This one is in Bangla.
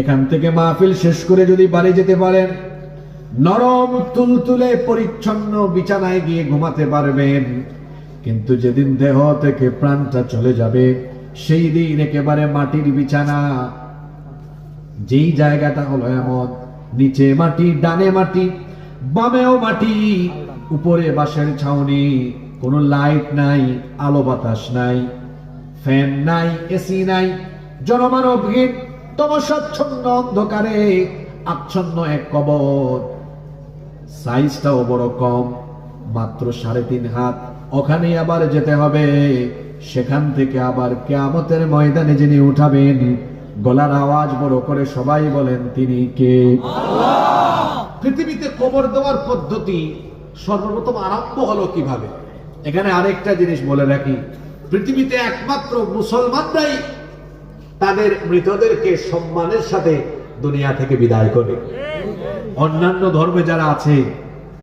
এখান থেকে মাহফিল শেষ করে যদি বাড়ি যেতে পারেন, নরম তুলতুলে পরিচ্ছন্ন বিছানায় গিয়ে ঘুমাতে পারবেন। কিন্তু যেদিন দেহ থেকে প্রাণটা চলে যাবে, সেই দিন একেবারে মাটির বিছানা। যেই জায়গাটা হলো এমন, নিচে মাটি, ডানে মাটি, বামেও মাটি, উপরে বাঁশের ছাউনি, কোনো লাইট নাই, আলো বাতাস নাই, ফ্যান নাই, এসি নাই, জনমানবহীন তমসাচ্ছন্ন অন্ধকারে আচ্ছন্ন এক কবর। সাইজটাও বড় কম, মাত্র 3.5 হাত। ওখানে আবার যেতে হবে, সেখান থেকে আবার কিয়ামতের ময়দানে যিনি উঠাবেন, গলার আওয়াজ বড় করে সবাই বলেন, তিনি কে? পৃথিবীতে কবর দেওয়ার পদ্ধতি সর্বপ্রথম আরম্ভ হলো কিভাবে? এখানে আরেকটা জিনিস বলে রাখি, পৃথিবীতে একমাত্র মুসলমানরাই তাদের মৃতদেরকে সম্মানের সাথে দুনিয়া থেকে বিদায় করে। অন্যান্য ধর্মে যারা আছে